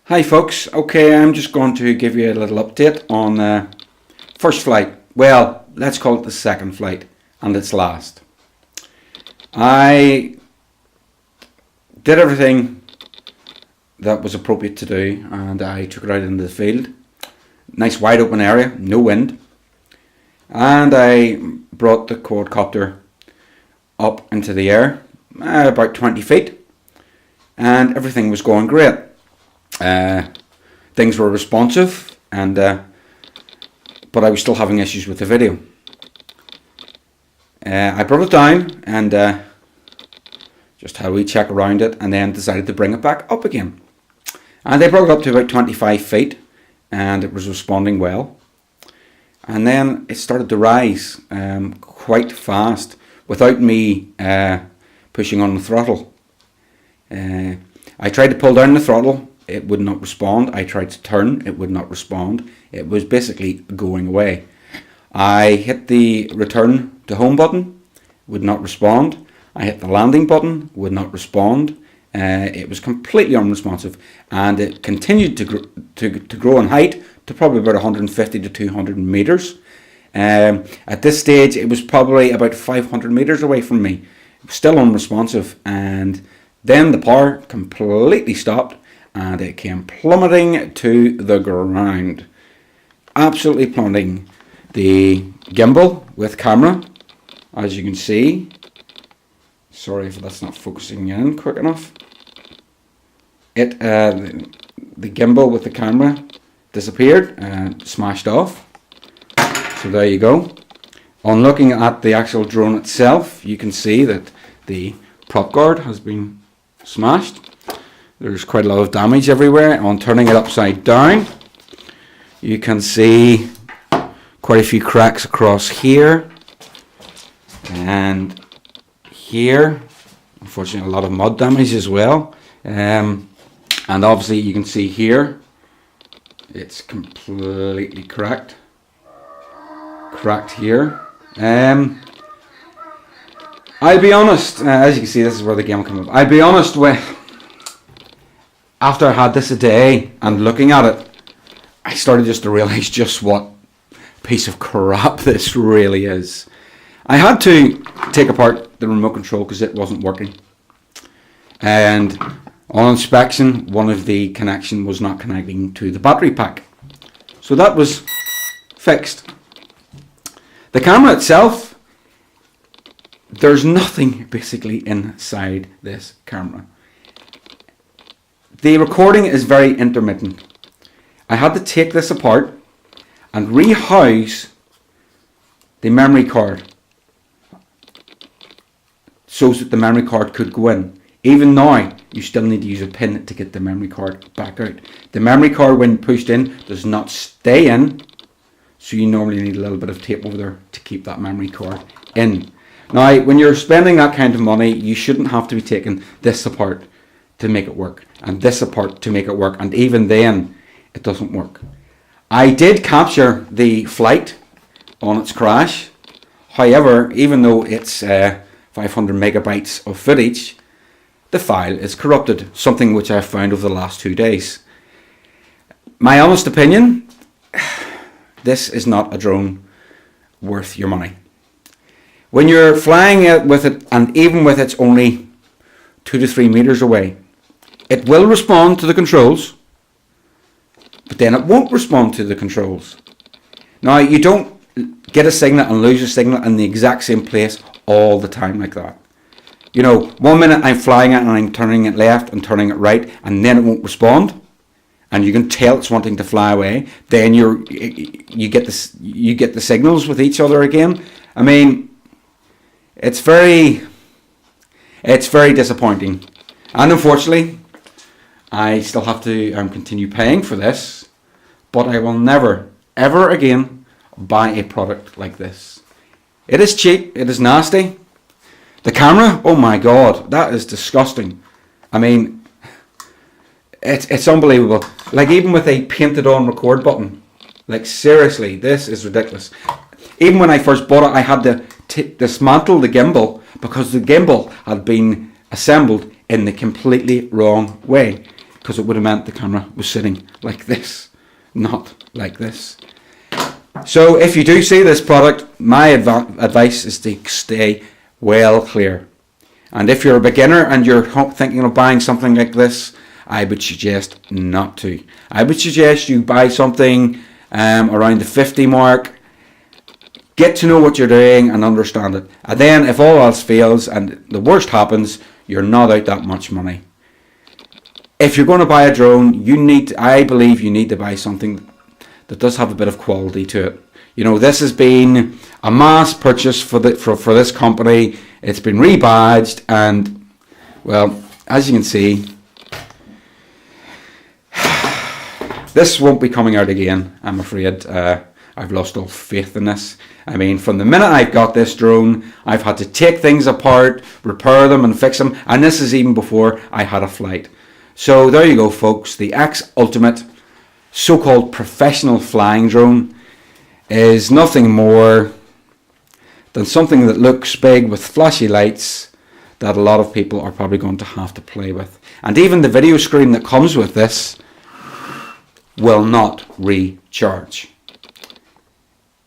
Hi folks, okay, I'm just going to give you a little update on first flight. Well, let's call it the second flight and its last. I did everything that was appropriate to do and I took it out into the field. Nice wide open area, no wind. And I brought the quadcopter up into the air, about 20 feet, and everything was going great. Things were responsive, and but I was still having issues with the video. I brought it down and just had a wee check around it, and then decided to bring it back up again. And I brought it up to about 25 feet, and it was responding well. And then it started to rise quite fast without me pushing on the throttle. I tried to pull down the throttle. It would not respond. I tried to turn, it would not respond. It was basically going away. I hit the return to home button, would not respond. I hit the landing button, would not respond. It was completely unresponsive, and it continued to grow in height to probably about 150 to 200 meters. At this stage, it was probably about 500 meters away from me. It was still unresponsive, and then the power completely stopped, and it came plummeting to the ground. Absolutely plummeting. The gimbal with camera, as you can see, sorry if that's not focusing in quick enough. The gimbal with the camera disappeared and smashed off. So there you go. On looking at the actual drone itself, you can see that the prop guard has been smashed. There's quite a lot of damage everywhere. On turning it upside down, you can see quite a few cracks across here and here. Unfortunately, a lot of mud damage as well. And obviously you can see here, it's completely cracked here. I'll be honest, as you can see, this is where the game comes up. I'll be honest with, after I had this a day and looking at it, I started just to realise just what piece of crap this really is. I had to take apart the remote control because it wasn't working. And on inspection, one of the connection was not connecting to the battery pack. So that was fixed. The camera itself, there's nothing basically inside this camera. The recording is very intermittent. I had to take this apart and rehouse the memory card so that the memory card could go in. Even now, you still need to use a pin to get the memory card back out. The memory card, when pushed in, does not stay in, so you normally need a little bit of tape over there to keep that memory card in. Now, when you're spending that kind of money, you shouldn't have to be taking this apart to make it work, and this apart to make it work, and even then, it doesn't work. I did capture the flight on its crash. However, even though it's 500 megabytes of footage, the file is corrupted, something which I've found over the last 2 days. My honest opinion, this is not a drone worth your money. When you're flying it with it, and even with it's only 2 to 3 meters away, it will respond to the controls, but then it won't respond to the controls. Now, you don't get a signal and lose a signal in the exact same place all the time like that. You know, 1 minute I'm flying it and I'm turning it left and turning it right, and then it won't respond, and you can tell it's wanting to fly away. Then you get the signals with each other again. I mean, it's very disappointing, and unfortunately, I still have to continue paying for this, but I will never, ever again buy a product like this. It is cheap, it is nasty. The camera, oh my god, that is disgusting. I mean, it's unbelievable. Like, even with a painted on record button, like, seriously, this is ridiculous. Even when I first bought it, I had to dismantle the gimbal because the gimbal had been assembled in the completely wrong way. because it would have meant the camera was sitting like this, not like this. So if you do see this product, my advice is to stay well clear. And if you're a beginner and you're thinking of buying something like this, I would suggest not to. I would suggest you buy something around the 50 mark. Get to know what you're doing and understand it. And then if all else fails and the worst happens, you're not out that much money. If you're going to buy a drone, I believe you need to buy something that does have a bit of quality to it. You know, this has been a mass purchase for this company. It's been rebadged, and well, as you can see, this won't be coming out again, I'm afraid. I've lost all faith in this. I mean, from the minute I've got this drone, I've had to take things apart, repair them and fix them, and this is even before I had a flight. So there you go, folks. The X Ultimate so-called professional flying drone is nothing more than something that looks big with flashy lights that a lot of people are probably going to have to play with. And even the video screen that comes with this will not recharge.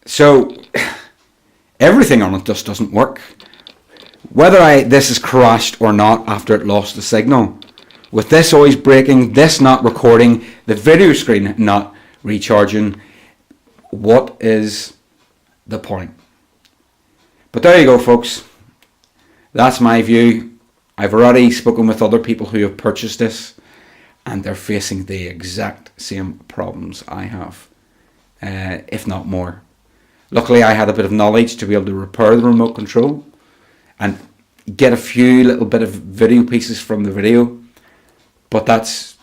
So everything on it just doesn't work. Whether this is crashed or not after it lost the signal, with this always breaking, this not recording, the video screen not recharging, what is the point? But there you go, folks. That's my view. I've already spoken with other people who have purchased this, and they're facing the exact same problems I have, if not more. Luckily, I had a bit of knowledge to be able to repair the remote control and get a few little bit of video pieces from the video, but that's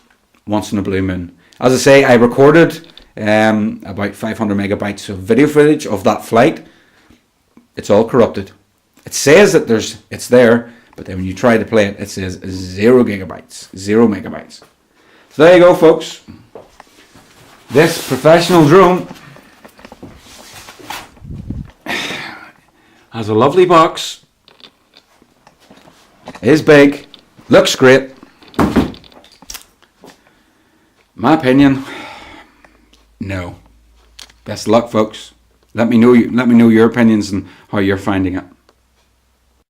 once in a blue moon. As I say, I recorded about 500 megabytes of video footage of that flight. It's all corrupted. It says that it's there, but then when you try to play it, it says 0 gigabytes, 0 megabytes. So there you go, folks. This professional drone has a lovely box, is big, looks great. My opinion, no. Best of luck, folks. Let me know your opinions and how you're finding it.